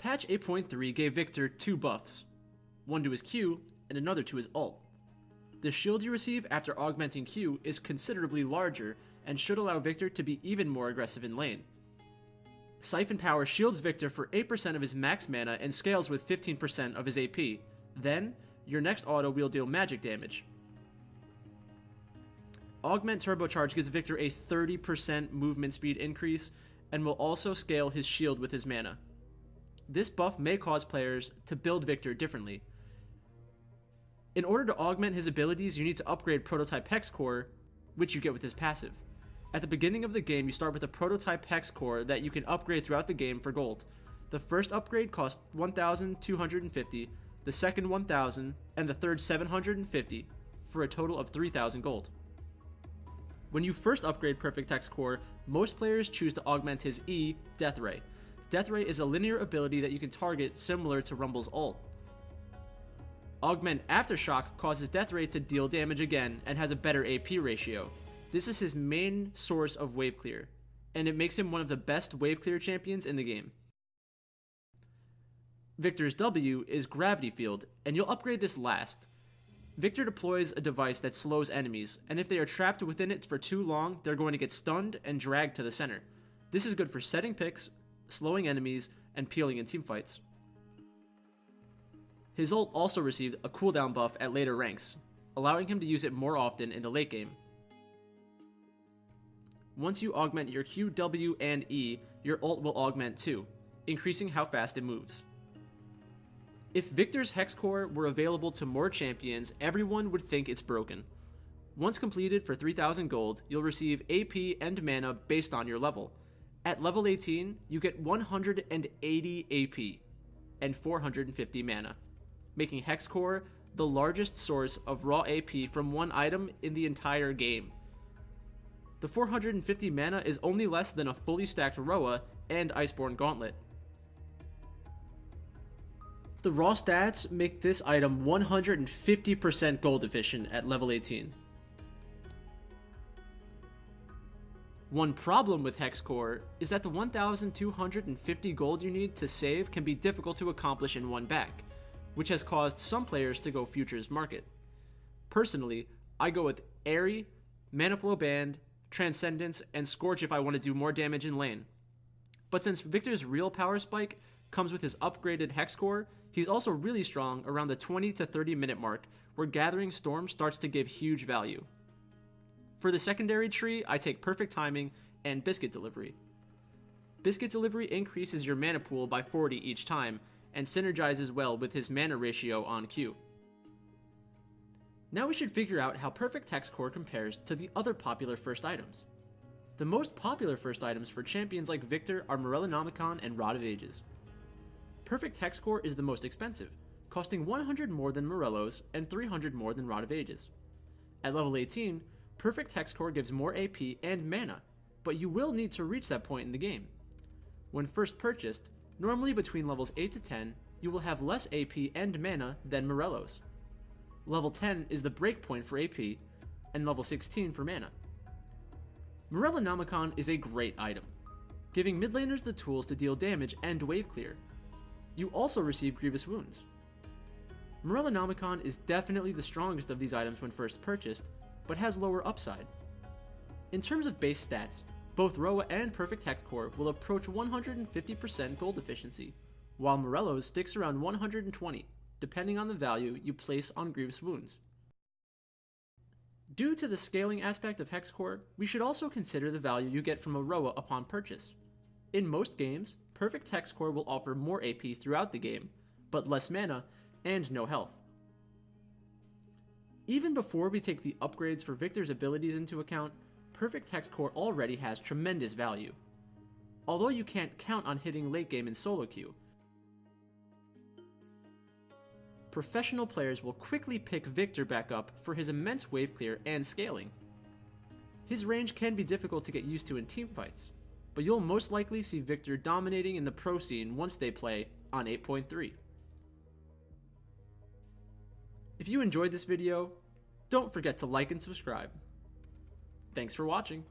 Patch 8.3 gave Viktor two buffs, one to his Q and another to his ult. The shield you receive after augmenting Q is considerably larger and should allow Viktor to be even more aggressive in lane. Siphon Power shields Viktor for 8% of his max mana and scales with 15% of his AP. Then, your next auto will deal magic damage. Augment Turbocharge gives Viktor a 30% movement speed increase and will also scale his shield with his mana. This buff may cause players to build Viktor differently. In order to augment his abilities, you need to upgrade Prototype Hex Core, which you get with his passive. At the beginning of the game, you start with a Prototype Hex Core that you can upgrade throughout the game for gold. The first upgrade costs 1,250, the second 1,000, and the third 750, for a total of 3,000 gold. When you first upgrade Perfect Hex Core, most players choose to augment his E, Death Ray. Death Ray is a linear ability that you can target similar to Rumble's ult. Augment Aftershock causes Death Ray to deal damage again and has a better AP ratio. This is his main source of wave clear, and it makes him one of the best wave clear champions in the game. Viktor's W is Gravity Field, and you'll upgrade this last. Viktor deploys a device that slows enemies, and if they are trapped within it for too long, they're going to get stunned and dragged to the center. This is good for setting picks, slowing enemies, and peeling in teamfights. His ult also received a cooldown buff at later ranks, allowing him to use it more often in the late game. Once you augment your Q, W, and E, your ult will augment too, increasing how fast it moves. If Viktor's Hex Core were available to more champions, everyone would think it's broken. Once completed for 3,000 gold, you'll receive AP and mana based on your level. At level 18, you get 180 AP and 450 mana, making Hex Core the largest source of raw AP from one item in the entire game. The 450 mana is only less than a fully stacked RoA and Iceborne Gauntlet. The raw stats make this item 150% gold efficient at level 18. One problem with Hex Core is that the 1,250 gold you need to save can be difficult to accomplish in one back, which has caused some players to go Futures Market. Personally, I go with Airy, Mana Flow Band, Transcendence, and Scorch if I want to do more damage in lane. But since Viktor's real power spike comes with his upgraded Hex Core, he's also really strong around the 20 to 30 minute mark, where Gathering Storm starts to give huge value. For the secondary tree, I take Perfect Timing and Biscuit Delivery. Biscuit Delivery increases your mana pool by 40 each time, and synergizes well with his mana ratio on Q. Now we should figure out how Perfect Hex Core compares to the other popular first items. The most popular first items for champions like Viktor are Morellonomicon and Rod of Ages. Perfect Hex Core is the most expensive, costing 100 more than Morello's and 300 more than Rod of Ages. At level 18, Perfect Hex Core gives more AP and mana, but you will need to reach that point in the game. When first purchased, normally between levels 8 to 10, you will have less AP and mana than Morello's. Level 10 is the breakpoint for AP, and level 16 for mana. Morellonomicon is a great item, giving mid laners the tools to deal damage and wave clear. You also receive Grievous Wounds. Morellonomicon is definitely the strongest of these items when first purchased, but has lower upside. In terms of base stats, both RoA and Perfect Hex Core will approach 150% gold efficiency, while Morello's sticks around 120, depending on the value you place on Grievous Wounds. Due to the scaling aspect of Hex Core, we should also consider the value you get from a RoA upon purchase. In most games, Perfect Hex Core will offer more AP throughout the game, but less mana and no health. Even before we take the upgrades for Viktor's abilities into account, Perfect Hex Core already has tremendous value. Although you can't count on hitting late game in solo queue, professional players will quickly pick Viktor back up for his immense wave clear and scaling. His range can be difficult to get used to in teamfights, but you'll most likely see Viktor dominating in the pro scene once they play on 8.3. If you enjoyed this video, don't forget to like and subscribe. Thanks for watching.